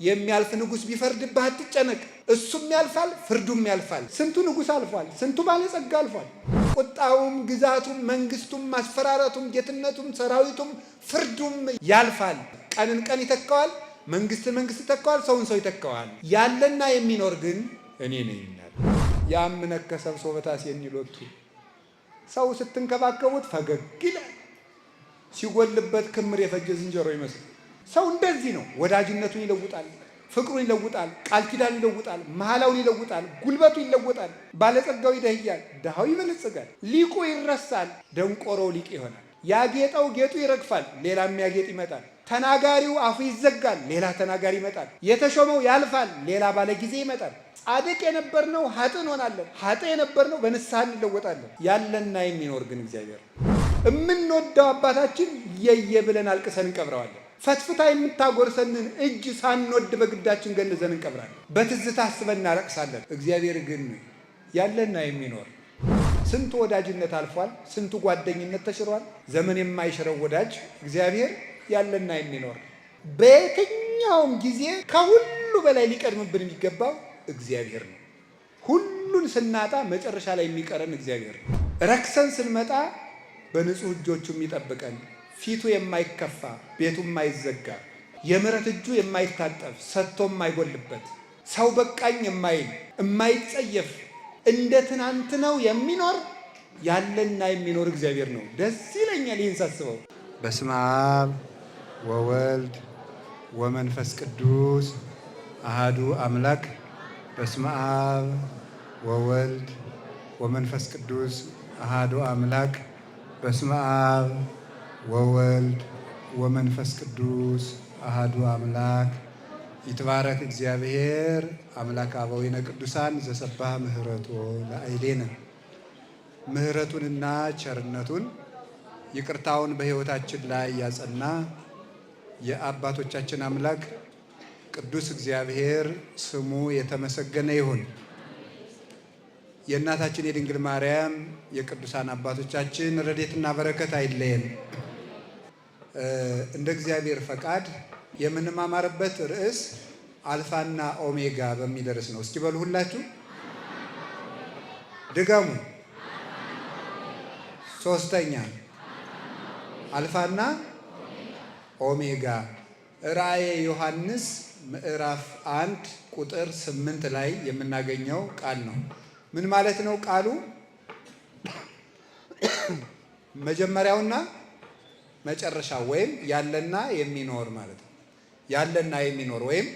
የሚያልፍ ንጉስ ቢፈርድብህ አትጨነቅ። እሱም ያልፋል፣ ፍርዱም ያልፋል። ስንቱ ንጉስ አልፏል፣ ስንቱ ባለጸጋ አልፏል። ቁጣውም፣ ግዛቱም፣ መንግስቱም፣ ማስፈራራቱም፣ ጌትነቱም፣ ሰራዊቱም፣ ፍርዱም ያልፋል። ቀንን ቀን ይተካዋል፣ መንግስትን መንግስት ይተካዋል፣ ሰውን ሰው ይተካዋል። ያለና የሚኖር ግን እኔ ነኝ ይላል። ያምነከ ሰብሶ በታሴኒ ሎቱ። ሰው ስትንከባከቡት ፈገግ ይላል፣ ሲጎልበት ክምር የፈጀ ዝንጀሮ ይመስል። ሰው እንደዚህ ነው። ወዳጅነቱን ይለውጣል፣ ፍቅሩን ይለውጣል፣ ቃል ኪዳን ይለውጣል፣ መሐላውን ይለውጣል፣ ጉልበቱ ይለውጣል። ባለጸጋው ይደህያል፣ ድሃው ይበለጽጋል። ሊቁ ይረሳል፣ ደንቆሮው ሊቅ ይሆናል። ያጌጠው ጌጡ ይረግፋል፣ ሌላ የሚያጌጥ ይመጣል። ተናጋሪው አፉ ይዘጋል፣ ሌላ ተናጋሪ ይመጣል። የተሾመው ያልፋል፣ ሌላ ባለ ጊዜ ይመጣል። ጻድቅ የነበርነው ኃጥእ እንሆናለን፣ ኃጥእ የነበርነው በንስሐ እንለወጣለን። ያለና የሚኖር ግን እግዚአብሔር። የምንወደው አባታችን የየ ብለን አልቅሰን እንቀብረዋለን። ፈትፍታ የምታጎርሰንን እጅ ሳንወድ በግዳችን ገንዘን እንቀብራለን። በትዝታ አስበን እናለቅሳለን። እግዚአብሔር ግን ያለና የሚኖር። ስንቱ ወዳጅነት አልፏል፣ ስንቱ ጓደኝነት ተሽሯል። ዘመን የማይሽረው ወዳጅ እግዚአብሔር ያለና የሚኖር። በየትኛውም ጊዜ ከሁሉ በላይ ሊቀድምብን የሚገባው እግዚአብሔር ነው። ሁሉን ስናጣ መጨረሻ ላይ የሚቀረን እግዚአብሔር ነው። ረክሰን ስንመጣ በንጹህ እጆቹ የሚጠብቀን፣ ፊቱ የማይከፋ ቤቱ የማይዘጋ፣ የምሕረት እጁ የማይታጠፍ ሰጥቶ የማይጎልበት፣ ሰው በቃኝ የማይል የማይጸየፍ፣ እንደ ትናንት ነው የሚኖር ያለና የሚኖር እግዚአብሔር ነው። ደስ ይለኛል ይህን ሳስበው። በስመ አብ ወወልድ ወመንፈስ ቅዱስ አሃዱ አምላክ። በስመ አብ ወወልድ ወመንፈስ ቅዱስ አሃዱ አምላክ። በስመ አብ ወወልድ ወመንፈስ ቅዱስ አሃዱ አምላክ። ይትባረክ እግዚአብሔር አምላክ አበዊነ ቅዱሳን ዘሰባህ ምህረቶ ለአይሌነ። ምህረቱንና ቸርነቱን ይቅርታውን በሕይወታችን ላይ ያጸና የአባቶቻችን አምላክ ቅዱስ እግዚአብሔር ስሙ የተመሰገነ ይሁን። የእናታችን የድንግል ማርያም የቅዱሳን አባቶቻችን ረድኤትና በረከት አይለየን። እንደ እግዚአብሔር ፈቃድ የምንማማርበት ርዕስ አልፋና ኦሜጋ በሚል ርዕስ ነው። እስኪ በሉ ሁላችሁ ድገሙ። ሶስተኛ አልፋና ኦሜጋ። ራእየ ዮሐንስ ምዕራፍ 1 ቁጥር 8 ላይ የምናገኘው ቃል ነው። ምን ማለት ነው ቃሉ? መጀመሪያውና መጨረሻው ወይም ያለና የሚኖር ማለት ነው። ያለና የሚኖር ወይም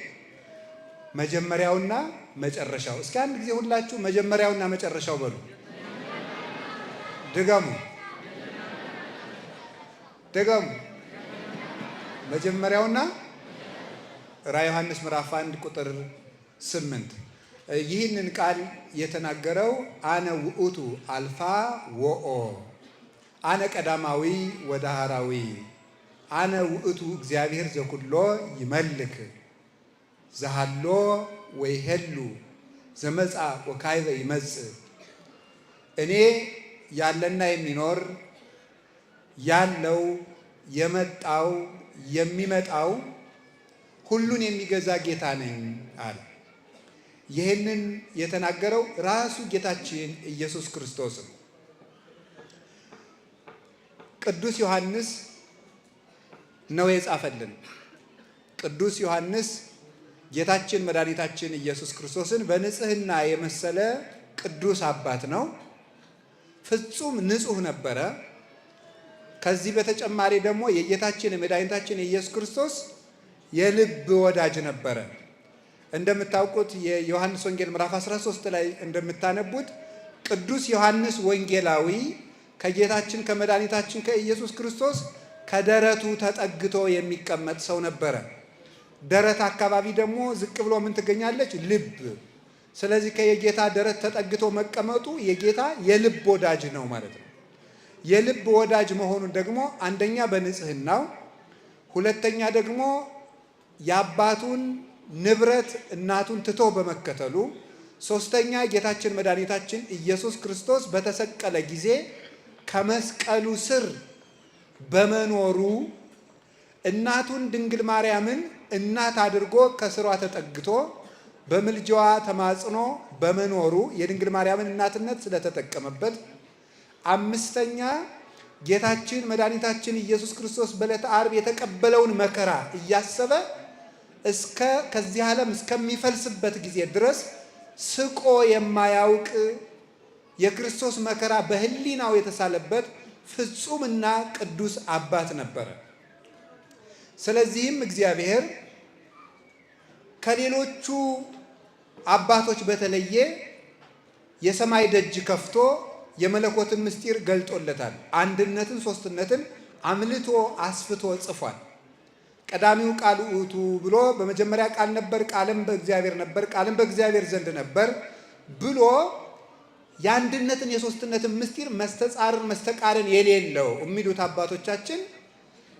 መጀመሪያውና መጨረሻው። እስኪ አንድ ጊዜ ሁላችሁ መጀመሪያውና መጨረሻው በሉ። ድገሙ ድገሙ። መጀመሪያውና ራዕየ ዮሐንስ ምዕራፍ 1 ቁጥር 8። ይህንን ቃል የተናገረው አነ ውእቱ አልፋ ወኦ፣ አነ ቀዳማዊ ወዳህራዊ፣ አነ ውእቱ እግዚአብሔር ዘኩሎ ይመልክ ዘሃሎ ወይሄሉ ዘመጻ ወካይበ ይመጽእ። እኔ ያለና የሚኖር ያለው የመጣው የሚመጣው ሁሉን የሚገዛ ጌታ ነኝ አለ። ይህንን የተናገረው ራሱ ጌታችን ኢየሱስ ክርስቶስ ነው። ቅዱስ ዮሐንስ ነው የጻፈልን። ቅዱስ ዮሐንስ ጌታችን መድኃኒታችን ኢየሱስ ክርስቶስን በንጽህና የመሰለ ቅዱስ አባት ነው። ፍጹም ንጹሕ ነበረ። ከዚህ በተጨማሪ ደግሞ የጌታችን የመድኃኒታችን የኢየሱስ ክርስቶስ የልብ ወዳጅ ነበረ። እንደምታውቁት የዮሐንስ ወንጌል ምዕራፍ 13 ላይ እንደምታነቡት ቅዱስ ዮሐንስ ወንጌላዊ ከጌታችን ከመድኃኒታችን ከኢየሱስ ክርስቶስ ከደረቱ ተጠግቶ የሚቀመጥ ሰው ነበረ። ደረት አካባቢ ደግሞ ዝቅ ብሎ ምን ትገኛለች? ልብ። ስለዚህ ከየጌታ ደረት ተጠግቶ መቀመጡ የጌታ የልብ ወዳጅ ነው ማለት ነው። የልብ ወዳጅ መሆኑን ደግሞ አንደኛ በንጽህናው፣ ሁለተኛ ደግሞ የአባቱን ንብረት እናቱን ትቶ በመከተሉ፣ ሶስተኛ ጌታችን መድኃኒታችን ኢየሱስ ክርስቶስ በተሰቀለ ጊዜ ከመስቀሉ ስር በመኖሩ እናቱን ድንግል ማርያምን እናት አድርጎ ከስሯ ተጠግቶ በምልጃዋ ተማጽኖ በመኖሩ የድንግል ማርያምን እናትነት ስለተጠቀመበት፣ አምስተኛ ጌታችን መድኃኒታችን ኢየሱስ ክርስቶስ በዕለተ ዓርብ የተቀበለውን መከራ እያሰበ ከዚህ ዓለም እስከሚፈልስበት ጊዜ ድረስ ስቆ የማያውቅ የክርስቶስ መከራ በሕሊናው የተሳለበት ፍጹምና ቅዱስ አባት ነበረ። ስለዚህም እግዚአብሔር ከሌሎቹ አባቶች በተለየ የሰማይ ደጅ ከፍቶ የመለኮትን ምስጢር ገልጦለታል። አንድነትን፣ ሶስትነትን አምልቶ አስፍቶ ጽፏል። ቀዳሚው ቃል ውእቱ ብሎ በመጀመሪያ ቃል ነበር፣ ቃልም በእግዚአብሔር ነበር፣ ቃልም በእግዚአብሔር ዘንድ ነበር ብሎ የአንድነትን የሶስትነትን ምስጢር መስተጻርር መስተቃርን የሌለው የሚሉት አባቶቻችን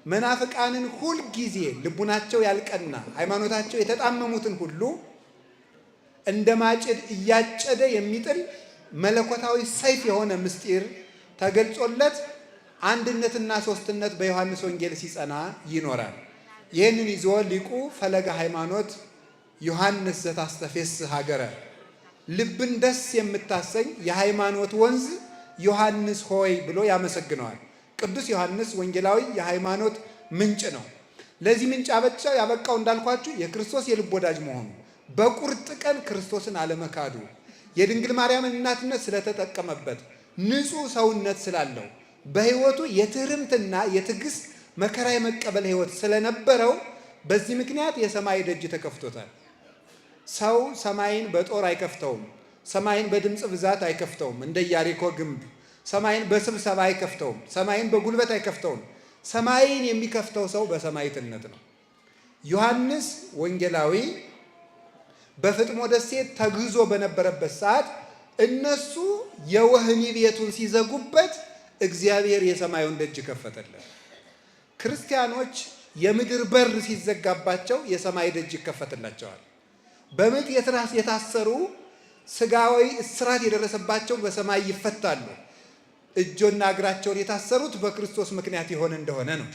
መናፍቃንን ሁል ጊዜ ልቡናቸው ያልቀና ሃይማኖታቸው የተጣመሙትን ሁሉ እንደ ማጭድ እያጨደ የሚጥል መለኮታዊ ሰይፍ የሆነ ምስጢር ተገልጾለት አንድነትና ሶስትነት በዮሐንስ ወንጌል ሲጸና ይኖራል። ይህንን ይዞ ሊቁ ፈለገ ሃይማኖት ዮሐንስ ዘታስተፌስሕ ሀገረ ልብን ደስ የምታሰኝ የሃይማኖት ወንዝ ዮሐንስ ሆይ ብሎ ያመሰግነዋል። ቅዱስ ዮሐንስ ወንጌላዊ የሃይማኖት ምንጭ ነው። ለዚህ ምንጭ ያበቃው እንዳልኳችሁ የክርስቶስ የልብ ወዳጅ መሆኑ፣ በቁርጥ ቀን ክርስቶስን አለመካዱ፣ የድንግል ማርያምን እናትነት ስለተጠቀመበት፣ ንጹሕ ሰውነት ስላለው፣ በሕይወቱ የትህርምትና የትዕግስት መከራ የመቀበል ሕይወት ስለነበረው በዚህ ምክንያት የሰማይ ደጅ ተከፍቶታል። ሰው ሰማይን በጦር አይከፍተውም። ሰማይን በድምፅ ብዛት አይከፍተውም። እንደ ኢያሪኮ ግንብ ሰማይን በስብሰባ አይከፍተውም። ሰማይን በጉልበት አይከፍተውም። ሰማይን የሚከፍተው ሰው በሰማዕትነት ነው። ዮሐንስ ወንጌላዊ በፍጥሞ ደሴት ተግዞ በነበረበት ሰዓት እነሱ የወህኒ ቤቱን ሲዘጉበት እግዚአብሔር የሰማዩን ደጅ ከፈተለት። ክርስቲያኖች የምድር በር ሲዘጋባቸው የሰማይ ደጅ ይከፈትላቸዋል። በምጥ የታሰሩ ስጋዊ እስራት የደረሰባቸው በሰማይ ይፈታሉ። እጆና እግራቸውን የታሰሩት በክርስቶስ ምክንያት የሆነ እንደሆነ ነው።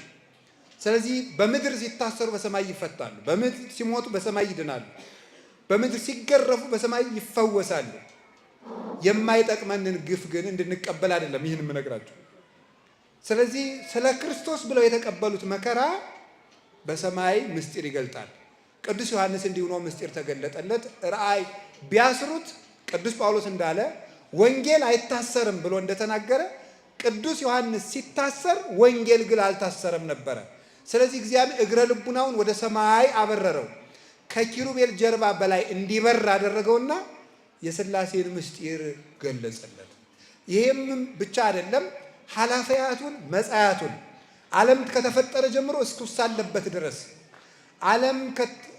ስለዚህ በምድር ሲታሰሩ በሰማይ ይፈታሉ። በምድር ሲሞቱ በሰማይ ይድናሉ። በምድር ሲገረፉ በሰማይ ይፈወሳሉ። የማይጠቅመንን ግፍ ግን እንድንቀበል አይደለም ይህን የምነግራችሁ። ስለዚህ ስለ ክርስቶስ ብለው የተቀበሉት መከራ በሰማይ ምስጢር ይገልጣል። ቅዱስ ዮሐንስ እንዲህ ሆኖ ምስጢር ተገለጠለት። ራእይ ቢያስሩት ቅዱስ ጳውሎስ እንዳለ ወንጌል አይታሰርም ብሎ እንደተናገረ ቅዱስ ዮሐንስ ሲታሰር ወንጌል ግን አልታሰረም ነበረ። ስለዚህ እግዚአብሔር እግረ ልቡናውን ወደ ሰማይ አበረረው፣ ከኪሩቤል ጀርባ በላይ እንዲበር አደረገውና የሥላሴን ምስጢር ገለጸለት። ይህም ብቻ አይደለም፣ ኃላፊያቱን መጻያቱን ዓለም ከተፈጠረ ጀምሮ እስካለበት ድረስ ዓለም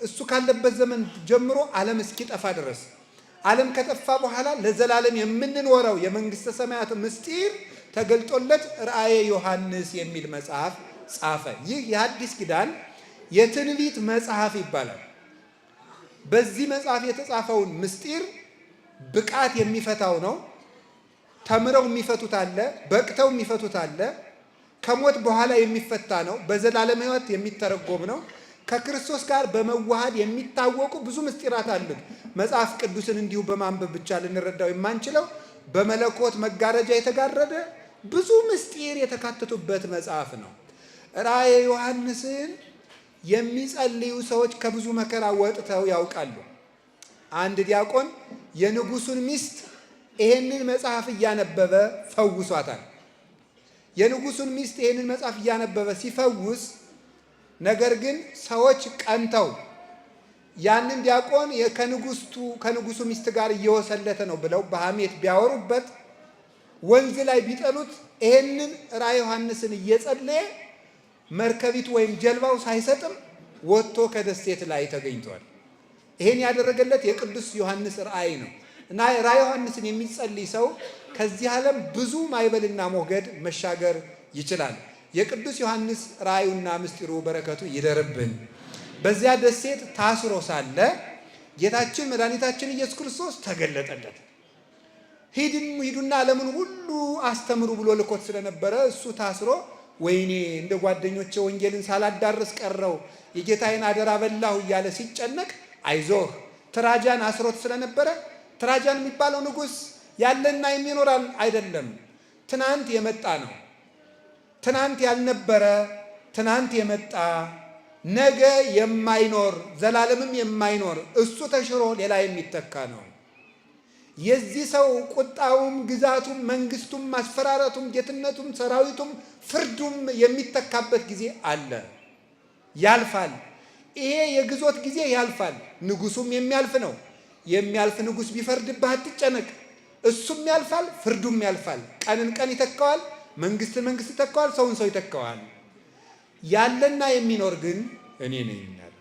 እሱ ካለበት ዘመን ጀምሮ ዓለም እስኪጠፋ ድረስ ዓለም ከጠፋ በኋላ ለዘላለም የምንኖረው የመንግሥተ ሰማያት ምስጢር ተገልጦለት ራእየ ዮሐንስ የሚል መጽሐፍ ጻፈ። ይህ የአዲስ ኪዳን የትንቢት መጽሐፍ ይባላል። በዚህ መጽሐፍ የተጻፈውን ምስጢር ብቃት የሚፈታው ነው። ተምረው የሚፈቱት አለ፣ በቅተው የሚፈቱት አለ። ከሞት በኋላ የሚፈታ ነው። በዘላለም ሕይወት የሚተረጎም ነው። ከክርስቶስ ጋር በመዋሃድ የሚታወቁ ብዙ ምስጢራት አሉት። መጽሐፍ ቅዱስን እንዲሁ በማንበብ ብቻ ልንረዳው የማንችለው በመለኮት መጋረጃ የተጋረደ ብዙ ምስጢር የተካተቱበት መጽሐፍ ነው። ራእየ ዮሐንስን የሚጸልዩ ሰዎች ከብዙ መከራ ወጥተው ያውቃሉ። አንድ ዲያቆን የንጉሱን ሚስት ይሄንን መጽሐፍ እያነበበ ፈውሷታል። የንጉሱን ሚስት ይሄንን መጽሐፍ እያነበበ ሲፈውስ፣ ነገር ግን ሰዎች ቀንተው ያንን ዲያቆን ከንጉሱ ሚስት ጋር እየወሰለተ ነው ብለው በሐሜት ቢያወሩበት፣ ወንዝ ላይ ቢጠሉት፣ ይሄንን ራእየ ዮሐንስን እየጸለየ መርከቢቱ ወይም ጀልባው ሳይሰጥም ወጥቶ ከደሴት ላይ ተገኝቷል። ይሄን ያደረገለት የቅዱስ ዮሐንስ ራእይ ነው እና ራእየ ዮሐንስን የሚጸልይ ሰው ከዚህ ዓለም ብዙ ማዕበልና ሞገድ መሻገር ይችላል። የቅዱስ ዮሐንስ ራእዩና ምስጢሩ በረከቱ ይደርብን። በዚያ ደሴት ታስሮ ሳለ ጌታችን መድኃኒታችን ኢየሱስ ክርስቶስ ተገለጠለት። ሂዱና ዓለምን ሁሉ አስተምሩ ብሎ ልኮት ስለነበረ እሱ ታስሮ ወይኔ እንደ ጓደኞቼ ወንጌልን ሳላዳርስ ቀረው የጌታዬን አደራ በላሁ እያለ ሲጨነቅ አይዞህ ትራጃን አስሮት ስለነበረ ትራጃን የሚባለው ንጉሥ ያለና የሚኖር አይደለም፣ ትናንት የመጣ ነው። ትናንት ያልነበረ ትናንት የመጣ ነገ የማይኖር ዘላለምም የማይኖር እሱ ተሽሮ ሌላ የሚተካ ነው። የዚህ ሰው ቁጣውም ግዛቱም መንግስቱም ማስፈራረቱም ጌትነቱም ሰራዊቱም ፍርዱም የሚተካበት ጊዜ አለ። ያልፋል። ይሄ የግዞት ጊዜ ያልፋል። ንጉሱም የሚያልፍ ነው። የሚያልፍ ንጉስ ቢፈርድብህ አትጨነቅ። እሱም ያልፋል፣ ፍርዱም ያልፋል። ቀንን ቀን ይተካዋል፣ መንግስትን መንግስት ይተካዋል፣ ሰውን ሰው ይተካዋል። ያለና የሚኖር ግን እኔ ነኝ ይላል።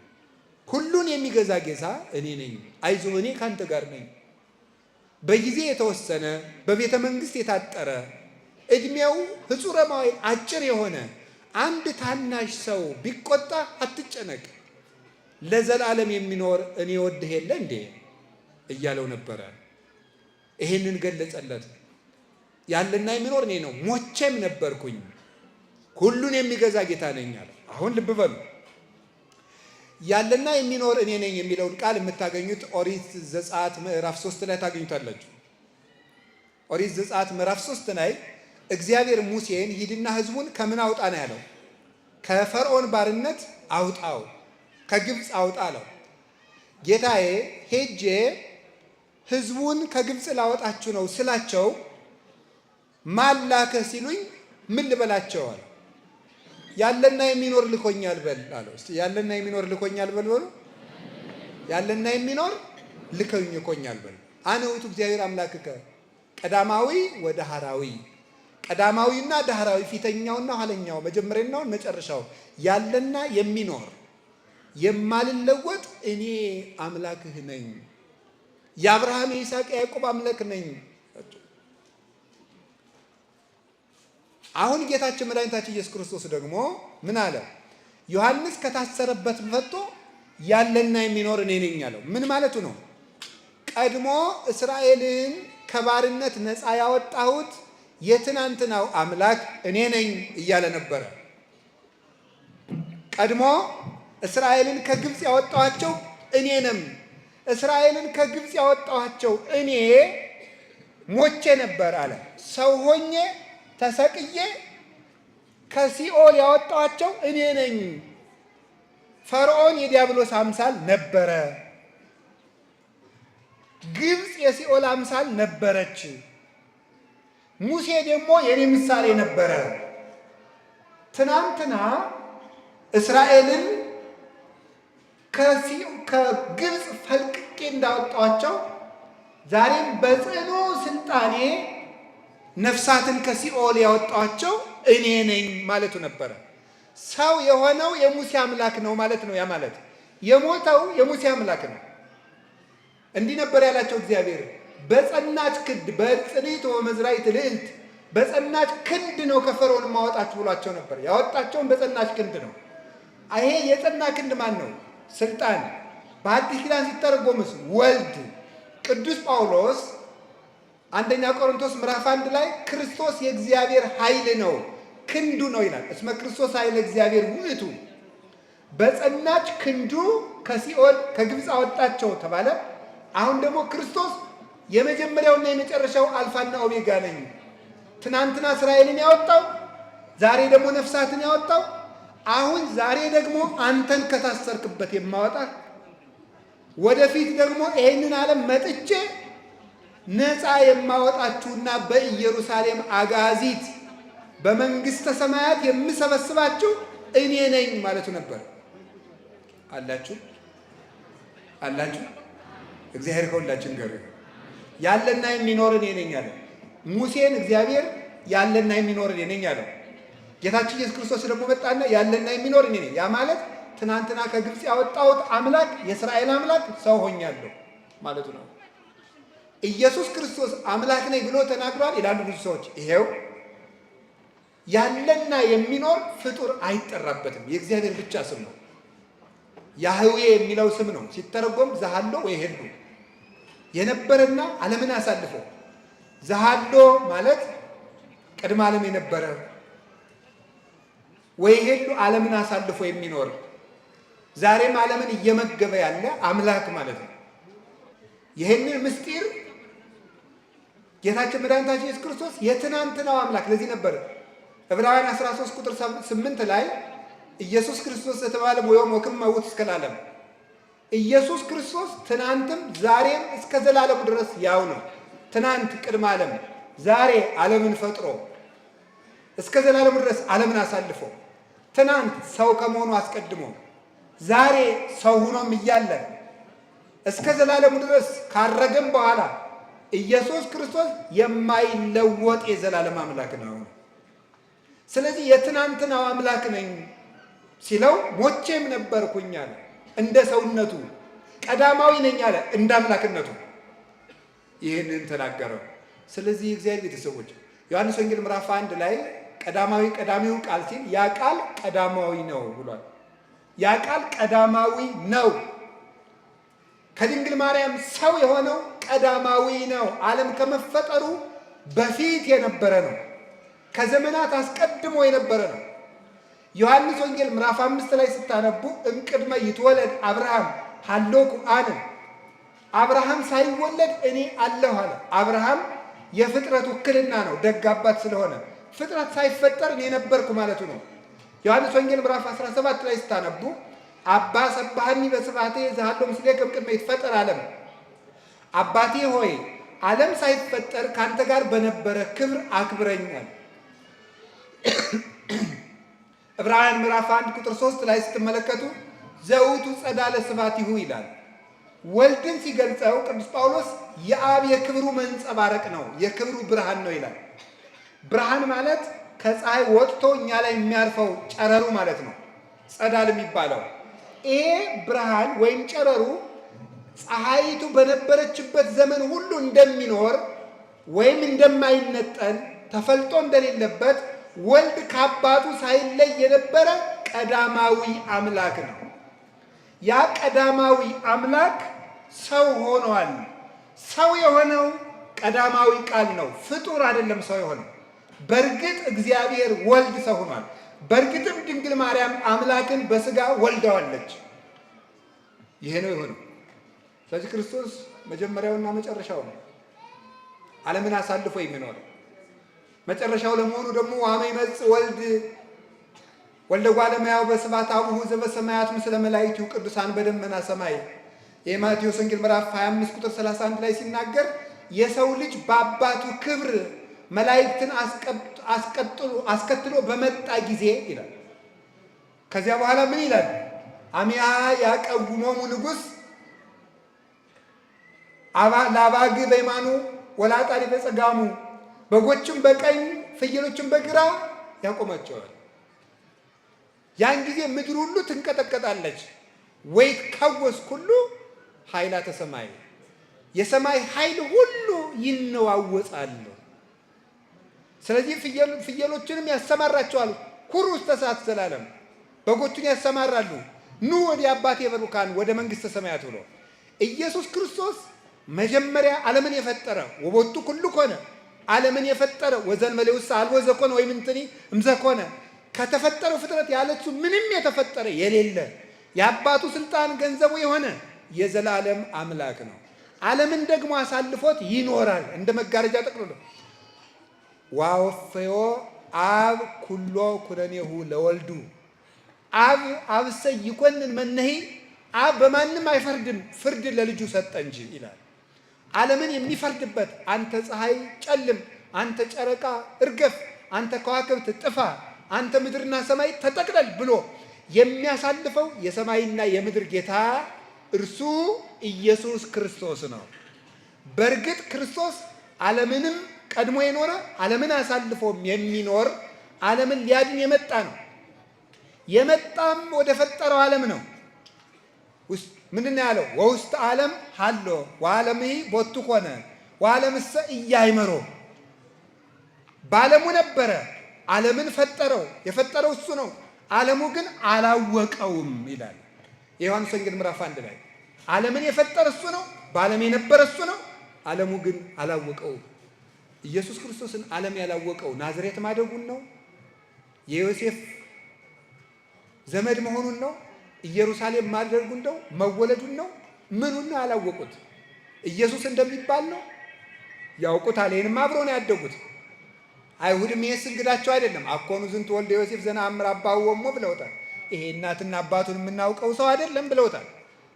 ሁሉን የሚገዛ ጌታ እኔ ነኝ፣ አይዞህ እኔ ካንተ ጋር ነኝ። በጊዜ የተወሰነ በቤተ መንግስት የታጠረ እድሜው ፍጹረማዊ አጭር የሆነ አንድ ታናሽ ሰው ቢቆጣ አትጨነቅ፣ ለዘላለም የሚኖር እኔ ወድህ የለ እንዴ እያለው ነበረ። ይሄንን ገለጸለት። ያለና የሚኖር እኔ ነው፣ ሞቼም ነበርኩኝ፣ ሁሉን የሚገዛ ጌታ ነኝ አለ። አሁን ልብ በሉ፣ ያለና የሚኖር እኔ ነኝ የሚለውን ቃል የምታገኙት ኦሪት ዘጸአት ምዕራፍ 3 ላይ ታገኙታላችሁ። ኦሪት ዘጸአት ምዕራፍ 3 ላይ እግዚአብሔር ሙሴን ሂድና ህዝቡን ከምን አውጣ ነው ያለው? ከፈርዖን ባርነት አውጣው፣ ከግብፅ አውጣ አለው። ጌታዬ ሄጄ ህዝቡን ከግብፅ ላወጣችሁ ነው ስላቸው ማን ላከህ ሲሉኝ ምን ልበላቸው አለ። ያለና የሚኖር ልኮኛል በል አለው። እስቲ ያለና የሚኖር ልኮኛል በል በሉ። ያለና የሚኖር ልኮኛል በል። አነ ውእቱ እግዚአብሔር አምላክከ ቀዳማዊ ወዳህራዊ፣ ቀዳማዊና ዳህራዊ፣ ፊተኛውና ኋለኛው፣ መጀመሪያውና መጨረሻው፣ ያለና የሚኖር የማልለወጥ እኔ አምላክህ ነኝ፣ የአብርሃም የይስሐቅ የያዕቆብ አምላክ ነኝ። አሁን ጌታችን መድኃኒታችን ኢየሱስ ክርስቶስ ደግሞ ምን አለ? ዮሐንስ ከታሰረበት ፈቶ ያለና የሚኖር እኔ ነኝ አለው። ምን ማለቱ ነው? ቀድሞ እስራኤልን ከባርነት ነፃ ያወጣሁት የትናንትናው አምላክ እኔ ነኝ እያለ ነበረ። ቀድሞ እስራኤልን ከግብፅ ያወጣኋቸው እኔ ነኝ። እስራኤልን ከግብፅ ያወጣኋቸው እኔ ሞቼ ነበር አለ። ሰው ሆኜ ተሰቅዬ ከሲኦል ያወጣኋቸው እኔ ነኝ። ፈርዖን የዲያብሎስ አምሳል ነበረ። ግብፅ የሲኦል አምሳል ነበረች። ሙሴ ደግሞ የኔ ምሳሌ ነበረ። ትናንትና እስራኤልን ከግብፅ ፈልቅቄ እንዳወጣኋቸው ዛሬም በጽኑ ስልጣኔ ነፍሳትን ከሲኦል ያወጣኋቸው እኔ ነኝ ማለቱ ነበረ። ሰው የሆነው የሙሴ አምላክ ነው ማለት ነው። ያ ማለት የሞተው የሙሴ አምላክ ነው። እንዲህ ነበር ያላቸው እግዚአብሔር፣ በጸናች ክንድ በጽኒት ወመዝራዕት ልዕልት፣ በጸናች ክንድ ነው ከፈርዖን ማወጣችሁ ብሏቸው ነበር። ያወጣቸውን በጸናች ክንድ ነው። ይሄ የጸና ክንድ ማን ነው? ስልጣን። በአዲስ ኪዳን ሲተረጎምስ ወልድ። ቅዱስ ጳውሎስ አንደኛ ቆሮንቶስ ምዕራፍ 1 ላይ ክርስቶስ የእግዚአብሔር ኃይል ነው ክንዱ ነው ይላል። እስመ ክርስቶስ ኃይለ እግዚአብሔር ውእቱ። በጸናች ክንዱ ከሲኦል ከግብፅ አወጣቸው ተባለ። አሁን ደግሞ ክርስቶስ የመጀመሪያውና የመጨረሻው አልፋና ኦሜጋ ነኝ። ትናንትና እስራኤልን ያወጣው፣ ዛሬ ደግሞ ነፍሳትን ያወጣው፣ አሁን ዛሬ ደግሞ አንተን ከታሰርክበት የማወጣ፣ ወደፊት ደግሞ ይሄንን ዓለም መጥቼ ነፃ የማወጣችሁና በኢየሩሳሌም አጋዚት በመንግስተ ሰማያት የምሰበስባችሁ እኔ ነኝ ማለቱ ነበር። አላችሁ አላችሁ። እግዚአብሔር ከሁላችን ጋር ያለና የሚኖር እኔ ነኝ አለ። ሙሴን እግዚአብሔር ያለና የሚኖር እኔ ነኝ አለው። ጌታችን ኢየሱስ ክርስቶስ ደግሞ መጣና ያለና የሚኖር እኔ ነኝ። ያ ማለት ትናንትና ከግብፅ ያወጣሁት አምላክ የእስራኤል አምላክ ሰው ሆኛለሁ ማለቱ ነው። ኢየሱስ ክርስቶስ አምላክ ነኝ ብሎ ተናግሯል ይላሉ ብዙ ሰዎች። ይሄው ያለና የሚኖር ፍጡር አይጠራበትም፣ የእግዚአብሔር ብቻ ስም ነው። ያህዌ የሚለው ስም ነው። ሲተረጎም ዘሃሎ ወይ ሄሉ፣ የነበረና ዓለምን አሳልፎ። ዘሃሎ ማለት ቅድመ ዓለም የነበረ፣ ወይሄሉ ዓለምን አሳልፎ የሚኖር ዛሬም ዓለምን እየመገበ ያለ አምላክ ማለት ነው። ይህንን ምስጢር ጌታችን መድኃኒታችን ኢየሱስ ክርስቶስ የትናንትናው አምላክ ለዚህ ነበር ዕብራውያን 13 ቁጥር 8 ላይ ኢየሱስ ክርስቶስ የተባለ ወዮም ወክም መውት እስከ ለዓለም ኢየሱስ ክርስቶስ ትናንትም ዛሬም እስከ ዘላለሙ ድረስ ያው ነው። ትናንት ቅድመ ዓለም፣ ዛሬ ዓለምን ፈጥሮ እስከ ዘላለሙ ድረስ ዓለምን አሳልፎ ትናንት ሰው ከመሆኑ አስቀድሞ ዛሬ ሰው ሆኖም እያለ እስከ ዘላለሙ ድረስ ካረገም በኋላ ኢየሱስ ክርስቶስ የማይለወጥ የዘላለም አምላክ ነው። ስለዚህ የትናንትናው አምላክ ነኝ ሲለው ሞቼም ነበርኩኝ አለ። እንደ ሰውነቱ ቀዳማዊ ነኝ አለ፣ እንደ አምላክነቱ ይህንን ተናገረው። ስለዚህ የእግዚአብሔር ቤተሰቦች ዮሐንስ ወንጌል ምዕራፍ 1 ላይ ቀዳሚው ቃል ሲል ያ ቃል ቀዳማዊ ነው ብሏል። ያ ቃል ቀዳማዊ ነው። ከድንግል ማርያም ሰው የሆነው ቀዳማዊ ነው። ዓለም ከመፈጠሩ በፊት የነበረ ነው። ከዘመናት አስቀድሞ የነበረ ነው። ዮሐንስ ወንጌል ምዕራፍ 5 ላይ ስታነቡ እምቅድመ ይትወለድ አብርሃም ሀሎኩ አነ፣ አብርሃም ሳይወለድ እኔ አለሁ አለ። አብርሃም የፍጥረት ውክልና ነው፣ ደግ አባት ስለሆነ ፍጥረት ሳይፈጠር እኔ ነበርኩ ማለቱ ነው። ዮሐንስ ወንጌል ምዕራፍ 17 ላይ ስታነቡ አባ ሰባህኒ በስብሐቴ ዘሃሎ ምስሌከ እምቅድመ ይትፈጠር ዓለም፣ አባቴ ሆይ ዓለም ሳይፈጠር ካንተ ጋር በነበረ ክብር አክብረኛል። ዕብራውያን ምዕራፍ 1 ቁጥር 3 ላይ ስትመለከቱ ዘውቱ ጸዳለ ስብሐቲሁ ይላል። ወልድን ሲገልጸው ቅዱስ ጳውሎስ የአብ የክብሩ መንጸባረቅ ነው፣ የክብሩ ብርሃን ነው ይላል። ብርሃን ማለት ከፀሐይ ወጥቶ እኛ ላይ የሚያርፈው ጨረሩ ማለት ነው፣ ጸዳል የሚባለው ይሄ ብርሃን ወይም ጨረሩ ፀሐይቱ በነበረችበት ዘመን ሁሉ እንደሚኖር ወይም እንደማይነጠል ተፈልጦ እንደሌለበት ወልድ ከአባቱ ሳይለይ የነበረ ቀዳማዊ አምላክ ነው። ያ ቀዳማዊ አምላክ ሰው ሆኗል። ሰው የሆነው ቀዳማዊ ቃል ነው፣ ፍጡር አይደለም ሰው የሆነው። በእርግጥ እግዚአብሔር ወልድ ሰው ሆኗል። በእርግጥም ድንግል ማርያም አምላክን በስጋ ወልደዋለች። ይሄ ነው የሆነው። ስለዚህ ክርስቶስ መጀመሪያውና መጨረሻው ነው፣ ዓለምን አሳልፎ የሚኖረው። መጨረሻው ለመሆኑ ደግሞ ዋመ ይመጽእ ወልደ እጓለ እመሕያው በስብሐት አቡሁ ዘበሰማያት ምስለ መላእክቱ ቅዱሳን በደመና ሰማይ የማቴዎስ ወንጌል ምዕራፍ 25 ቁጥር 31 ላይ ሲናገር የሰው ልጅ በአባቱ ክብር መላእክትን አስከትሎ በመጣ ጊዜ ይላል። ከዚያ በኋላ ምን ይላል? አሚያ ያቀውሞሙ ንጉሥ ለአባግ በየማኑ ወለአጣሪ በጸጋሙ፣ በጎችም በቀኝ ፍየሎችም በግራ ያቆማቸዋል። ያን ጊዜ ምድር ሁሉ ትንቀጠቀጣለች። ወይትከወስ ኩሉ ኃይላተ ሰማይ፣ የሰማይ ኃይል ሁሉ ይነዋወጻል። ስለዚህ ፍየሎችንም ያሰማራቸዋል። ሁሩ ውስተ እሳት ዘላለም፣ በጎቹን ያሰማራሉ። ኑ ወደ አባቴ በሩካን ወደ መንግሥተ ሰማያት ብሎ ኢየሱስ ክርስቶስ መጀመሪያ ዓለምን የፈጠረ ወቦቱ ኩሉ ኮነ፣ ዓለምን የፈጠረ ወዘእንበሌ ውስተ አልቦ ዘኮነ ወይም እንትኒ እምዘኮነ፣ ከተፈጠረው ፍጥረት ያለሱ ምንም የተፈጠረ የሌለ የአባቱ ስልጣን ገንዘቡ የሆነ የዘላለም አምላክ ነው። ዓለምን ደግሞ አሳልፎት ይኖራል እንደ መጋረጃ ጠቅልሎ። ዋወፈዮ አብ ኩሎ ኩነኔሁ ለወልዱ፣ አብ አብሰ ይኮንን መነሂ፣ አብ በማንም አይፈርድም ፍርድ ለልጁ ሰጠ እንጂ ይላል። ዓለምን የሚፈርድበት አንተ ፀሐይ ጨልም፣ አንተ ጨረቃ እርገፍ፣ አንተ ከዋክብት ጥፋ፣ አንተ ምድርና ሰማይ ተጠቅለል ብሎ የሚያሳልፈው የሰማይና የምድር ጌታ እርሱ ኢየሱስ ክርስቶስ ነው። በእርግጥ ክርስቶስ ዓለምንም ቀድሞ የኖረ ዓለምን አሳልፎም የሚኖር ዓለምን ሊያድን የመጣ ነው። የመጣም ወደ ፈጠረው ዓለም ነው። ምንድን ነው ያለው? ወውስተ ዓለም ሀሎ ወዓለምሂ ቦቱ ኮነ ወዓለምሰ ኢያእመሮ፣ በዓለሙ ነበረ፣ ዓለምን ፈጠረው። የፈጠረው እሱ ነው፣ ዓለሙ ግን አላወቀውም ይላል የዮሐንስ ወንጌል ምዕራፍ 1 ላይ። ዓለምን የፈጠረ እሱ ነው፣ በዓለም የነበረ እሱ ነው፣ ዓለሙ ግን አላወቀውም። ኢየሱስ ክርስቶስን ዓለም ያላወቀው ናዝሬት ማደጉን ነው፣ የዮሴፍ ዘመድ መሆኑን ነው? ኢየሩሳሌም ማድረጉን ነው? መወለዱን ነው? ምኑን ነው ያላወቁት? ኢየሱስ እንደሚባል ነው ያውቁታል። ይሄንም አብረው ነው ያደጉት። አይሁድም ይሄስ እንግዳቸው አይደለም። አኮኑ ዝንቱ ወልደ ዮሴፍ ዘነአምር አባሁ ወእሞ ብለውታል። ይሄ እናትና አባቱን የምናውቀው ሰው አይደለም ብለውታል።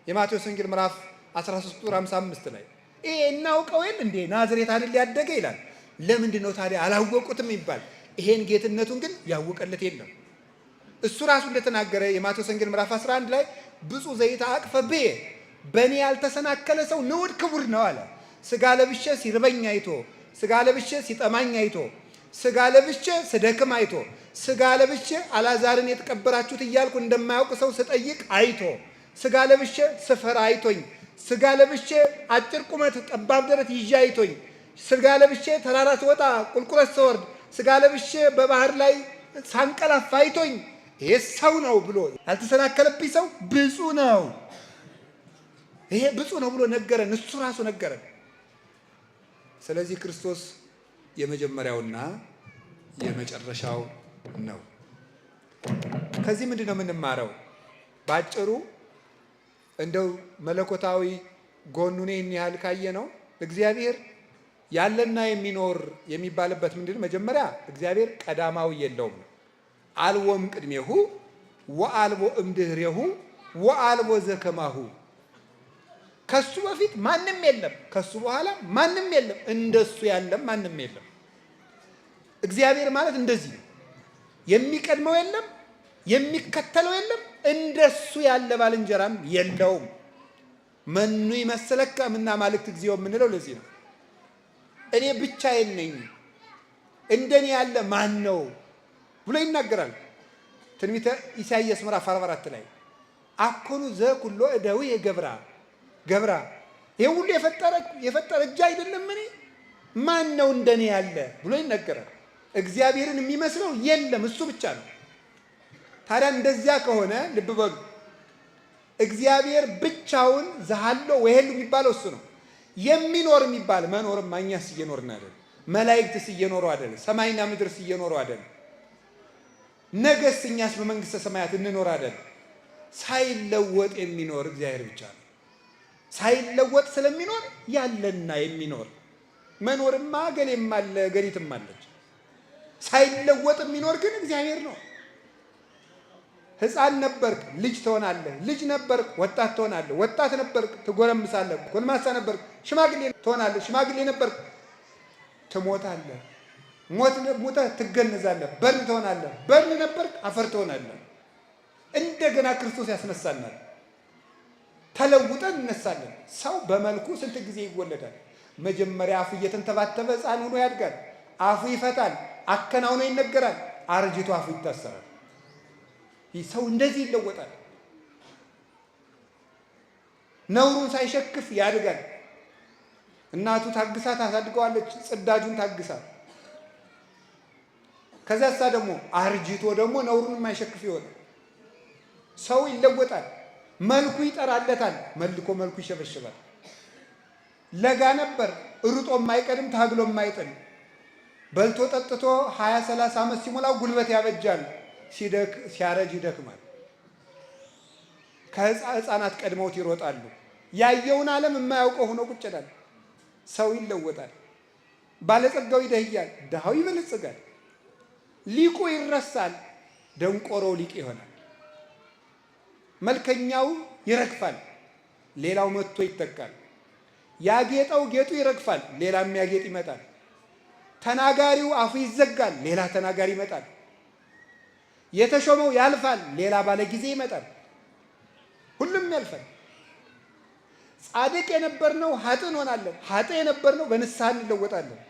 የማቴዎስ ወንጌል ምዕራፍ 13 ቁጥር 55 ላይ ይሄ እናውቀው የለ እንዴ ናዝሬት አይደል ያደገ ይላል። ለምንድን ነው ታዲያ አላወቁትም ይባል? ይሄን ጌትነቱን ግን ያወቀለት የለም። እሱ ራሱ እንደተናገረ የማቴዎስ ወንጌል ምዕራፍ 11 ላይ ብፁዕ ዘይተአቅፈ ብየ በእኔ ያልተሰናከለ ሰው ንዑድ ክቡር ነው አለ። ስጋ ለብሼ ሲርበኝ አይቶ፣ ስጋ ለብሼ ሲጠማኝ አይቶ፣ ስጋ ለብሼ ስደክም አይቶ፣ ስጋ ለብሼ አልዓዛርን የተቀበራችሁት እያልኩ እንደማያውቅ ሰው ስጠይቅ አይቶ፣ ስጋ ለብሼ ስፈራ አይቶኝ፣ ስጋ ለብሼ አጭር ቁመት ጠባብ ደረት ይዤ አይቶኝ፣ ስጋ ለብሼ ተራራ ስወጣ ቁልቁለት ስወርድ፣ ስጋ ለብሼ በባህር ላይ ሳንቀላፋ አይቶኝ ይሄ ሰው ነው ብሎ ያልተሰናከለብኝ ሰው ብፁዕ ነው። ይሄ ብፁዕ ነው ብሎ ነገረን፣ እሱ ራሱ ነገረን። ስለዚህ ክርስቶስ የመጀመሪያውና የመጨረሻው ነው። ከዚህ ምንድን ነው የምንማረው? ባጭሩ እንደው መለኮታዊ ጎኑን ይህን ያህል ካየ ነው እግዚአብሔር ያለና የሚኖር የሚባልበት ምንድን መጀመሪያ እግዚአብሔር ቀዳማዊ የለውም። አልቦም ቅድሜሁ ወአልቦ እምድህሬሁ ወአልቦ ዘከማሁ። ከሱ በፊት ማንም የለም፣ ከሱ በኋላ ማንም የለም፣ እንደሱ ያለም ማንም የለም። እግዚአብሔር ማለት እንደዚህ ነው። የሚቀድመው የለም፣ የሚከተለው የለም፣ እንደሱ ያለ ባልንጀራም የለውም። መኑ ይመስለከ እምነ አማልክት እግዚኦ የምንለው ለዚህ ነው። እኔ ብቻዬን ነኝ፣ እንደኔ ያለ ማን ነው ብሎ ይናገራል። ትንቢተ ኢሳይያስ ምዕራፍ 44 ላይ አኮኑ ዘኩሎ እደዊ ገብራ ይሄ ሁሉ የፈጠረ እጅ አይደለም እኔ ማን ነው እንደኔ ያለ ብሎ ይናገራል። እግዚአብሔርን የሚመስለው የለም፣ እሱ ብቻ ነው። ታዲያ እንደዚያ ከሆነ ልብ በሉ፣ እግዚአብሔር ብቻውን ዘሃሎ ወይሄሉ የሚባለው እሱ ነው። የሚኖር የሚባል መኖርማ እኛስ እየኖርን አይደል? መላእክትስ እየኖሩ አይደል? ሰማይና ምድርስ እየኖሩ አይደል? ነገስ እኛስ በመንግስተ ሰማያት እንኖር አይደል? ሳይለወጥ የሚኖር እግዚአብሔር ብቻ ነው። ሳይለወጥ ስለሚኖር ያለና የሚኖር መኖርማ ገሌም አለ ገሊትም አለች። ሳይለወጥ የሚኖር ግን እግዚአብሔር ነው። ሕፃን ነበርክ ልጅ ትሆናለህ፣ ልጅ ነበርክ ወጣት ትሆናለህ፣ ወጣት ነበርክ ትጎረምሳለህ፣ ጎልማሳ ነበርክ ሽማግሌ ትሆናለህ፣ ሽማግሌ ነበርክ ትሞታለህ፣ ሞተህ ትገነዛለህ፣ በርን ትሆናለህ፣ በርን ነበርክ አፈር ትሆናለህ። እንደገና ክርስቶስ ያስነሳናል፣ ተለውጠን እነሳለን። ሰው በመልኩ ስንት ጊዜ ይወለዳል? መጀመሪያ አፉ እየተንተባተበ ሕፃን ሆኖ ያድጋል። አፉ ይፈታል፣ አከናውኖ ይነገራል፣ አርጅቶ አፉ ይታሰራል። ሰው እንደዚህ ይለወጣል። ነውሩን ሳይሸክፍ ያድጋል። እናቱ ታግሳ ታሳድገዋለች፣ ጽዳጁን ታግሳ። ከዚያሳ ደግሞ አርጅቶ ደግሞ ነውሩን የማይሸክፍ ይሆናል። ሰው ይለወጣል። መልኩ ይጠራለታል፣ መልኮ መልኩ ይሸበሽባል። ለጋ ነበር ሩጦ የማይቀድም ታግሎ የማይጥል በልቶ ጠጥቶ 20-30 ዓመት ሲሞላው ጉልበት ያበጃል፣ ሲያረጅ ይደክማል። ከሕፃናት ቀድመውት ይሮጣሉ። ያየውን ዓለም የማያውቀው ሆኖ ቁጭ ይላል። ሰው ይለወጣል። ባለጸጋው ይደህያል፣ ድሃው ይበለጽጋል። ሊቁ ይረሳል፣ ደንቆሮው ሊቅ ይሆናል። መልከኛው ይረግፋል፣ ሌላው መጥቶ ይተካል። ያጌጠው ጌጡ ይረግፋል፣ ሌላ የሚያጌጥ ይመጣል። ተናጋሪው አፉ ይዘጋል፣ ሌላ ተናጋሪ ይመጣል። የተሾመው ያልፋል፣ ሌላ ባለ ጊዜ ይመጣል። ሁሉም ያልፋል። ጻድቅ የነበርነው ኃጥእ እንሆናለን፣ ኃጥእ የነበርነው በንስሐ እንለወጣለን።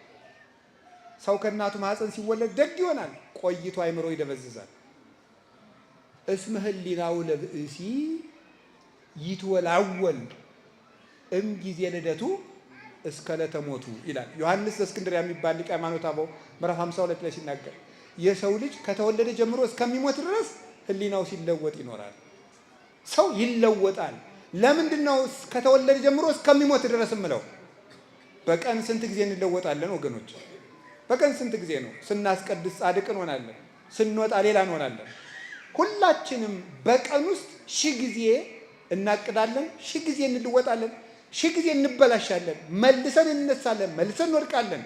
ሰው ከእናቱ ማኅፀን ሲወለድ ደግ ይሆናል፣ ቆይቶ አይምሮ ይደበዝዛል። እስመ ህሊናው ለብእሲ ይትወላወል እምጊዜ ልደቱ እስከ ዕለተ ሞቱ ይላል ዮሐንስ ዘእስክንድርያ የሚባል ሊቀ ሃይማኖት አበው ምዕራፍ 52 ላይ ሲናገር የሰው ልጅ ከተወለደ ጀምሮ እስከሚሞት ድረስ ህሊናው ሲለወጥ ይኖራል። ሰው ይለወጣል። ለምንድን ነው ከተወለደ ጀምሮ እስከሚሞት ድረስ የምለው? በቀን ስንት ጊዜ እንለወጣለን ወገኖች? በቀን ስንት ጊዜ ነው? ስናስቀድስ ጻድቅ እንሆናለን፣ ስንወጣ ሌላ እንሆናለን። ሁላችንም በቀን ውስጥ 1000 ጊዜ እናቅዳለን፣ 1000 ጊዜ እንልወጣለን፣ 1000 ጊዜ እንበላሻለን፣ መልሰን እንነሳለን፣ መልሰን እንወድቃለን።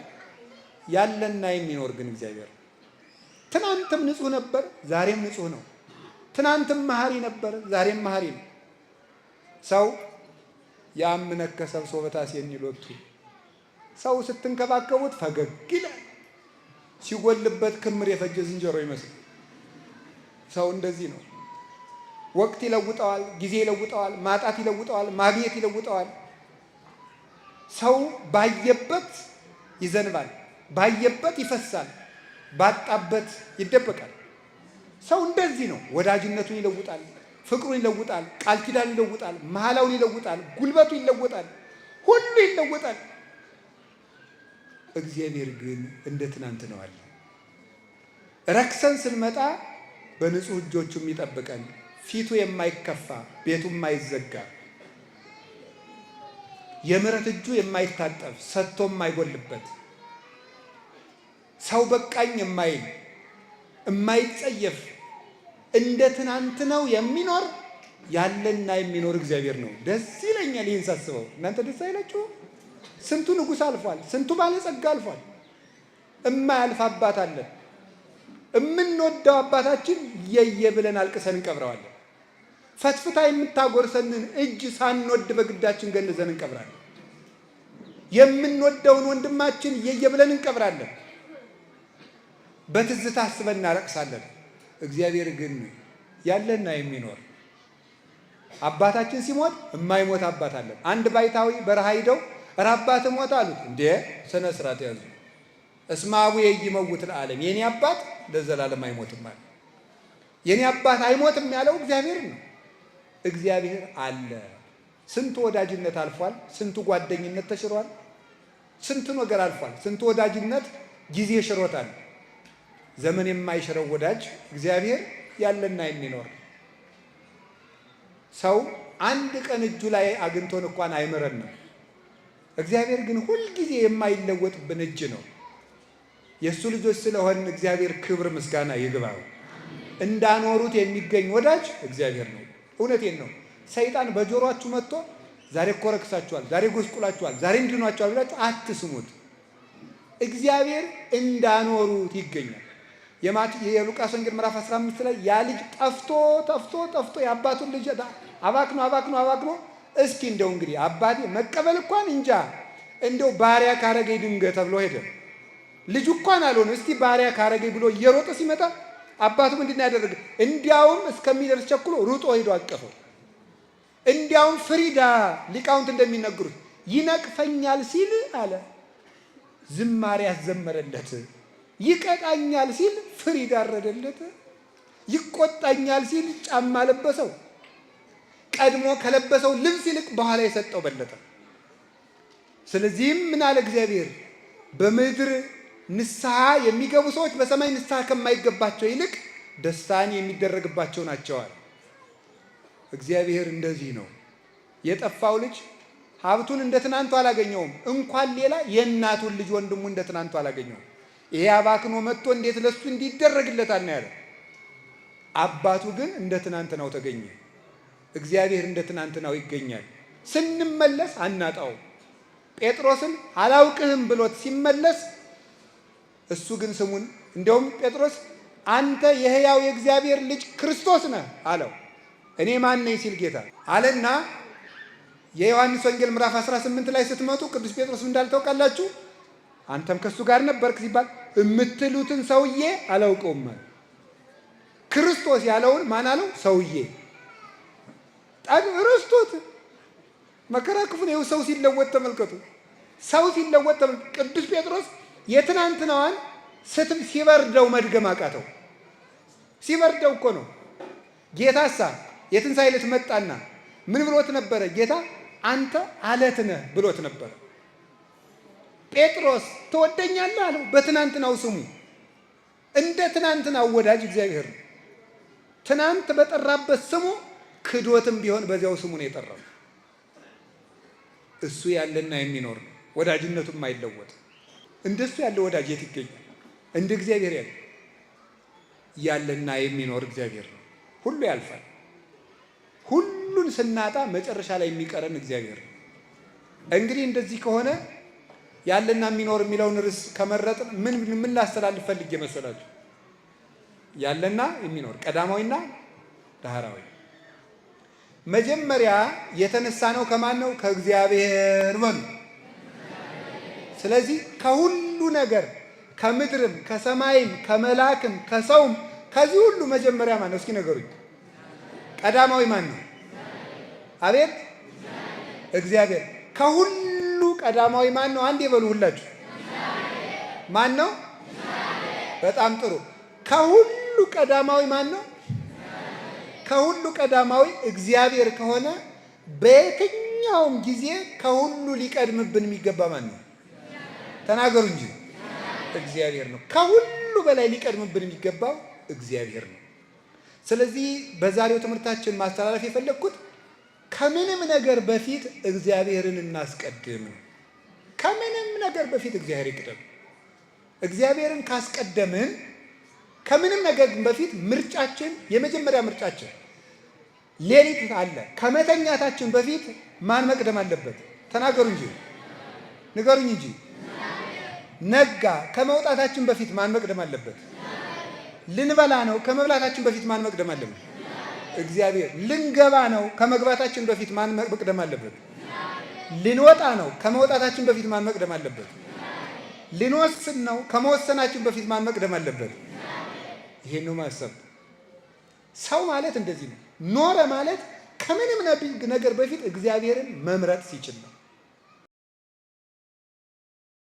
ያለና የሚኖር ግን እግዚአብሔር ትናንትም ንጹህ ነበር፣ ዛሬም ንጹህ ነው። ትናንትም መሐሪ ነበር፣ ዛሬም መሐሪ ነው። ሰው ያምነከ ሰብሶ በታሴኒ ሎቱ ሰው ስትንከባከቡት ፈገግ ይላል፣ ሲጎልበት ክምር የፈጀ ዝንጀሮ ይመስል። ሰው እንደዚህ ነው። ወቅት ይለውጠዋል፣ ጊዜ ይለውጠዋል፣ ማጣት ይለውጠዋል፣ ማግኘት ይለውጠዋል። ሰው ባየበት ይዘንባል፣ ባየበት ይፈሳል፣ ባጣበት ይደበቃል። ሰው እንደዚህ ነው። ወዳጅነቱን ይለውጣል፣ ፍቅሩን ይለውጣል፣ ቃል ኪዳኑን ይለውጣል፣ መሐላውን ይለውጣል፣ ጉልበቱ ይለውጣል፣ ሁሉ ይለውጣል። እግዚአብሔር ግን እንደ ትናንት ነው አለ። ረክሰን ስንመጣ በንጹህ እጆቹ የሚጠብቀን፣ ፊቱ የማይከፋ ቤቱ የማይዘጋ፣ የምሕረት እጁ የማይታጠፍ ሰጥቶ የማይጎልበት፣ ሰው በቃኝ የማይል የማይጸየፍ፣ እንደ ትናንት ነው የሚኖር ያለና የሚኖር እግዚአብሔር ነው። ደስ ይለኛል ይህን ሳስበው። እናንተ ደስ አይላችሁ? ስንቱ ንጉሥ አልፏል፣ ስንቱ ባለጸጋ አልፏል። እማያልፍ አባት አለን። የምንወደው አባታችን የየ ብለን አልቅሰን እንቀብረዋለን። ፈትፍታ የምታጎርሰንን እጅ ሳንወድ በግዳችን ገንዘን እንቀብራለን። የምንወደውን ወንድማችን የየ ብለን እንቀብራለን። በትዝታ አስበን እናለቅሳለን። እግዚአብሔር ግን ያለና የሚኖር አባታችን ሲሞት የማይሞት አባት አለን። አንድ ባይታዊ በረሃ ሂደው ኧረ አባትህ ሞት አሉት። እንዴ ስነ ስርዓት ያዙ። እስመ አቡየ ኢይመውት ለዓለም፣ የኔ አባት ለዘላለም አይሞትም አለ። የኔ አባት አይሞትም ያለው እግዚአብሔር ነው። እግዚአብሔር አለ። ስንቱ ወዳጅነት አልፏል፣ ስንቱ ጓደኝነት ተሽሯል፣ ስንቱ ነገር አልፏል፣ ስንቱ ወዳጅነት ጊዜ ሽሮታል። ዘመን የማይሽረው ወዳጅ እግዚአብሔር ያለና የሚኖር ሰው አንድ ቀን እጁ ላይ አግኝቶን እንኳን አይምረንም። እግዚአብሔር ግን ሁልጊዜ የማይለወጥብን እጅ ነው። የእሱ ልጆች ስለሆን እግዚአብሔር ክብር ምስጋና ይግባው። እንዳኖሩት የሚገኝ ወዳጅ እግዚአብሔር ነው። እውነቴን ነው። ሰይጣን በጆሮአችሁ መጥቶ ዛሬ እኮ ረክሳችኋል፣ ዛሬ ጎስቁላችኋል፣ ዛሬ እንድኗችኋል ብላችሁ አትስሙት። እግዚአብሔር እንዳኖሩት ይገኛል። የሉቃስ ወንጌል ምዕራፍ 15 ላይ ያ ልጅ ጠፍቶ የአባቱን ልጅ አባክኖ እስኪ እንደው እንግዲህ አባቴ መቀበል እንኳን እንጃ እንደው ባሪያ ካረገኝ ድንገት ተብሎ ሄደ። ልጁ እንኳን አልሆነ እስቲ ባሪያ ካረገኝ ብሎ እየሮጠ ሲመጣ አባቱ ምንድን ያደረገ? እንዲያውም እስከሚደርስ ቸኩሎ ሩጦ ሄዶ አቀፈው። እንዲያውም ፍሪዳ ሊቃውንት እንደሚነግሩት ይነቅፈኛል ሲል አለ ዝማሬ ያዘመረለት፣ ይቀጣኛል ሲል ፍሪዳ አረደለት፣ ይቆጣኛል ሲል ጫማ ለበሰው፣ ቀድሞ ከለበሰው ልብስ ይልቅ በኋላ የሰጠው በለጠ። ስለዚህም ምን አለ እግዚአብሔር? በምድር ንስሐ የሚገቡ ሰዎች በሰማይ ንስሐ ከማይገባቸው ይልቅ ደስታን የሚደረግባቸው ናቸዋል። እግዚአብሔር እንደዚህ ነው። የጠፋው ልጅ ሀብቱን እንደ ትናንቱ አላገኘውም። እንኳን ሌላ የእናቱን ልጅ ወንድሙ እንደ ትናንቱ አላገኘውም። ይሄ አባክኖ መጥቶ እንዴት ለሱ እንዲደረግለታል ነው ያለ። አባቱ ግን እንደ ትናንትናው ተገኘ። እግዚአብሔር እንደ ትናንትናው ይገኛል። ስንመለስ አናጣው። ጴጥሮስን አላውቅህም ብሎት ሲመለስ እሱ ግን ስሙን እንደውም ጴጥሮስ አንተ የሕያው የእግዚአብሔር ልጅ ክርስቶስ ነህ አለው። እኔ ማን ነኝ ሲል ጌታ አለና የዮሐንስ ወንጌል ምዕራፍ 18 ላይ ስትመጡ ቅዱስ ጴጥሮስ እንዳልታውቃላችሁ አንተም ከሱ ጋር ነበርክ ሲባል የምትሉትን ሰውዬ አላውቀውም አለ። ክርስቶስ ያለውን ማን አለው? ሰውዬ ረስቶት መከራ ክፉ ነው። ሰው ሲለወጥ ተመልከቱ። ሰው ሲለወጥ ተመልከቱ። ቅዱስ ጴጥሮስ የትናንትናዋን ሲበርደው መድገም አቃተው። ሲበርደው እኮ ነው። ጌታሳ የትንሣኤ ዕለት መጣና ምን ብሎት ነበረ? ጌታ አንተ አለት ነህ ብሎት ነበረ። ጴጥሮስ ትወደኛለህ አለው። በትናንትናው ስሙ እንደ ትናንትናው ወዳጅ እግዚአብሔር ነው። ትናንት በጠራበት ስሙ ክዶትም ቢሆን በዚያው ስሙ ነው የጠራው። እሱ ያለና የሚኖር ነው። ወዳጅነቱም አይለወጥ። እንደሱ ያለ ወዳጅ የት ይገኛል? እንደ እግዚአብሔር ያለና የሚኖር እግዚአብሔር ነው። ሁሉ ያልፋል። ሁሉን ስናጣ መጨረሻ ላይ የሚቀረን እግዚአብሔር ነው። እንግዲህ እንደዚህ ከሆነ ያለና የሚኖር የሚለውን ርዕስ ከመረጥን ምን ላስተላልፍ ፈልጌ መሰላችሁ? ያለና የሚኖር ቀዳማዊና ዳህራዊ። መጀመሪያ የተነሳ ነው ከማን ነው? ከእግዚአብሔር በሉ። ስለዚህ ከሁሉ ነገር ከምድርም ከሰማይም ከመላክም ከሰውም ከዚህ ሁሉ መጀመሪያ ማን ነው? እስኪ ነገሩኝ። ቀዳማዊ ማን ነው? አቤት እግዚአብሔር። ከሁሉ ቀዳማዊ ማን ነው? አንድ ይበሉ ሁላችሁ። ማን ነው? በጣም ጥሩ። ከሁሉ ቀዳማዊ ማን ነው? ከሁሉ ቀዳማዊ እግዚአብሔር ከሆነ በየትኛውም ጊዜ ከሁሉ ሊቀድምብን የሚገባ ማን ነው? ተናገሩ እንጂ። እግዚአብሔር ነው። ከሁሉ በላይ ሊቀድምብን የሚገባው እግዚአብሔር ነው። ስለዚህ በዛሬው ትምህርታችን ማስተላለፍ የፈለግኩት ከምንም ነገር በፊት እግዚአብሔርን እናስቀድም። ከምንም ነገር በፊት እግዚአብሔር ይቅደም። እግዚአብሔርን ካስቀደምን ከምንም ነገር በፊት ምርጫችን፣ የመጀመሪያ ምርጫችን ሌሊት አለ። ከመተኛታችን በፊት ማን መቅደም አለበት? ተናገሩ እንጂ ንገሩኝ እንጂ። ነጋ። ከመውጣታችን በፊት ማን መቅደም አለበት? ልንበላ ነው። ከመብላታችን በፊት ማን መቅደም አለበት? እግዚአብሔር። ልንገባ ነው። ከመግባታችን በፊት ማን መቅደም አለበት? ልንወጣ ነው። ከመውጣታችን በፊት ማን መቅደም አለበት? ልንወስን ነው። ከመወሰናችን በፊት ማን መቅደም አለበት? ይሄን ነው ማሰብ። ሰው ማለት እንደዚህ ነው። ኖረ ማለት ከምንም ነገር በፊት እግዚአብሔርን መምረጥ ሲችል ነው።